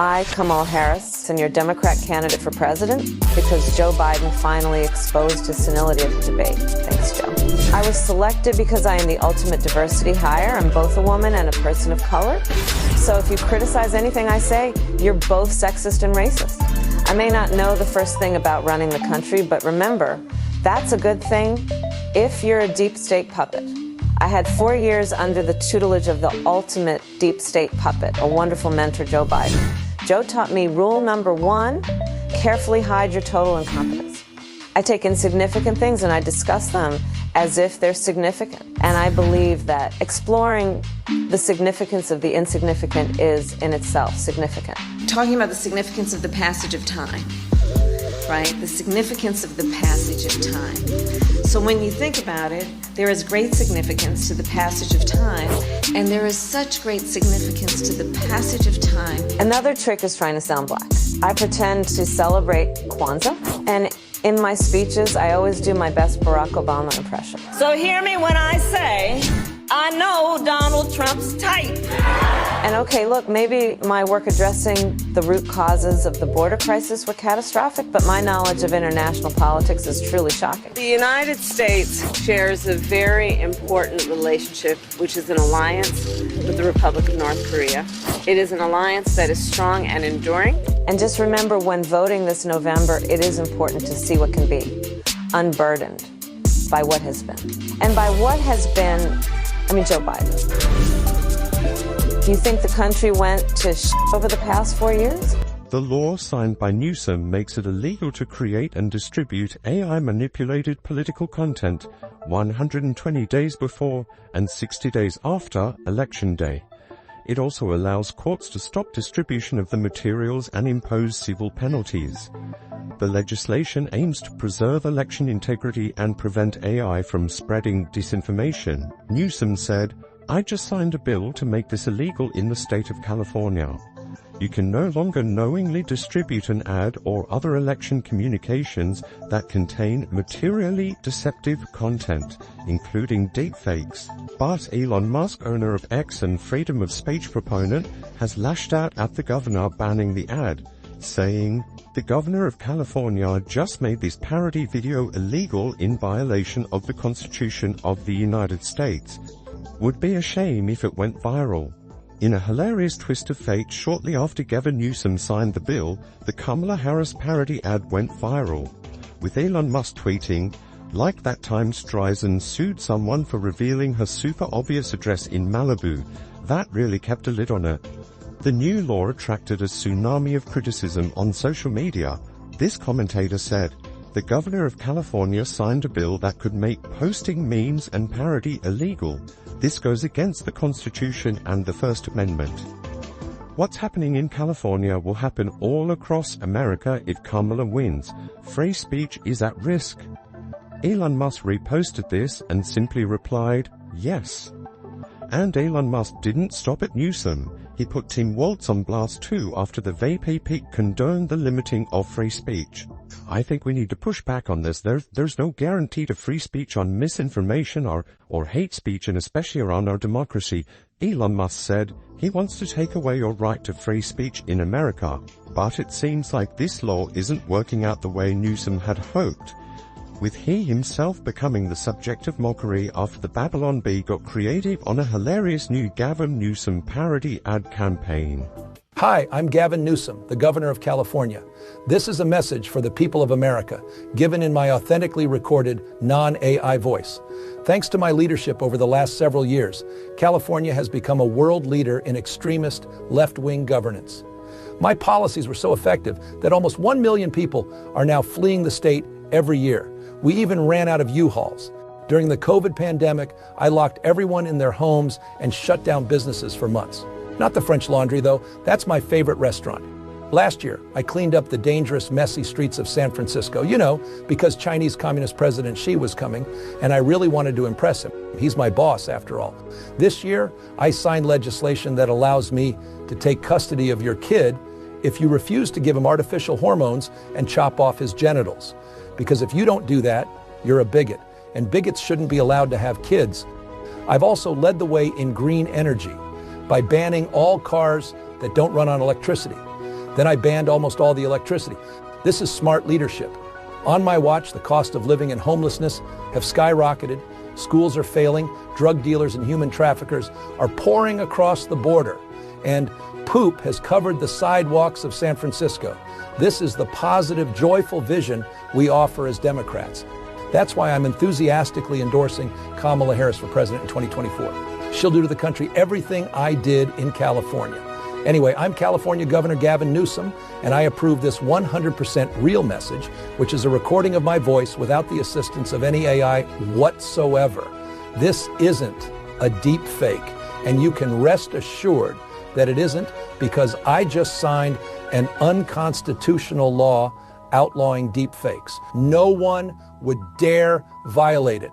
I, Kamala Harris, am your Democrat candidate for president because Joe Biden finally exposed his senility at the debate. Thanks, Joe. I was selected because I am the ultimate diversity hire. I'm both a woman and a person of color. So if you criticize anything I say, you're both sexist and racist. I may not know the first thing about running the country, but remember, that's a good thing if you're a deep state puppet. I had 4 years under the tutelage of the ultimate deep state puppet, a wonderful mentor, Joe Biden. Joe taught me rule number 1, carefully hide your total incompetence. I take insignificant things and I discuss them as if they're significant. And I believe that exploring the significance of the insignificant is in itself significant. Talking about the significance of the passage of time, right? The significance of the passage of time. So when you think about it, there is great significance to the passage of time, and there is such great significance to the passage of time. Another trick is trying to sound black. I pretend to celebrate Kwanzaa, and in my speeches, I always do my best Barack Obama impression. So hear me when I say, I know Donald Trump's type. And okay, look, maybe my work addressing the root causes of the border crisis were catastrophic, but my knowledge of international politics is truly shocking. The United States shares a very important relationship, which is an alliance with the Republic of North Korea. It is an alliance that is strong and enduring. And just remember, when voting this November, it is important to see what can be unburdened by what has been. And by what has been, I mean Joe Biden. Do you think the country went to over the past 4 years? The law signed by Newsom makes it illegal to create and distribute AI-manipulated political content 120 days before and 60 days after Election Day. It also allows courts to stop distribution of the materials and impose civil penalties. The legislation aims to preserve election integrity and prevent AI from spreading disinformation. Newsom said, "I just signed a bill to make this illegal in the state of California. You can no longer knowingly distribute an ad or other election communications that contain materially deceptive content, including deepfakes." But Elon Musk, owner of X and freedom of speech proponent, has lashed out at the governor banning the ad, saying, "The governor of California just made this parody video illegal in violation of the Constitution of the United States. Would be a shame if it went viral." In a hilarious twist of fate, shortly after Gavin Newsom signed the bill, the Kamala Harris parody ad went viral, with Elon Musk tweeting, "Like that time Streisand sued someone for revealing her super obvious address in Malibu, that really kept a lid on it." The new law attracted a tsunami of criticism on social media. This commentator said, "The governor of California signed a bill that could make posting memes and parody illegal. This goes against the Constitution and the First Amendment." What's happening in California will happen all across America if Kamala wins. Free speech is at risk. Elon Musk reposted this and simply replied, "Yes." And Elon Musk didn't stop at Newsom. He put Tim Walz on blast too after the VP condoned the limiting of free speech. I think we need to push back on this. There's no guarantee to free speech on misinformation or hate speech, and especially around our democracy. Elon Musk said he wants to take away your right to free speech in America. But it seems like this law isn't working out the way Newsom had hoped, with he himself becoming the subject of mockery after the Babylon Bee got creative on a hilarious new Gavin Newsom parody ad campaign. Hi, I'm Gavin Newsom, the governor of California. This is a message for the people of America, given in my authentically recorded, non-AI voice. Thanks to my leadership over the last several years, California has become a world leader in extremist, left-wing governance. My policies were so effective that almost 1 million people are now fleeing the state every year. We even ran out of U-Hauls. During the COVID pandemic, I locked everyone in their homes and shut down businesses for months. Not the French Laundry, though. That's my favorite restaurant. Last year, I cleaned up the dangerous, messy streets of San Francisco, because Chinese Communist President Xi was coming, and I really wanted to impress him. He's my boss, after all. This year, I signed legislation that allows me to take custody of your kid if you refuse to give him artificial hormones and chop off his genitals. Because if you don't do that, you're a bigot, and bigots shouldn't be allowed to have kids. I've also led the way in green energy by banning all cars that don't run on electricity. Then I banned almost all the electricity. This is smart leadership. On my watch, the cost of living and homelessness have skyrocketed. Schools are failing. Drug dealers and human traffickers are pouring across the border. And poop has covered the sidewalks of San Francisco. This is the positive, joyful vision we offer as Democrats. That's why I'm enthusiastically endorsing Kamala Harris for president in 2024. She'll do to the country everything I did in California. Anyway, I'm California Governor Gavin Newsom, and I approve this 100% real message, which is a recording of my voice without the assistance of any AI whatsoever. This isn't a deep fake, and you can rest assured that it isn't, because I just signed an unconstitutional law outlawing deep fakes. No one would dare violate it.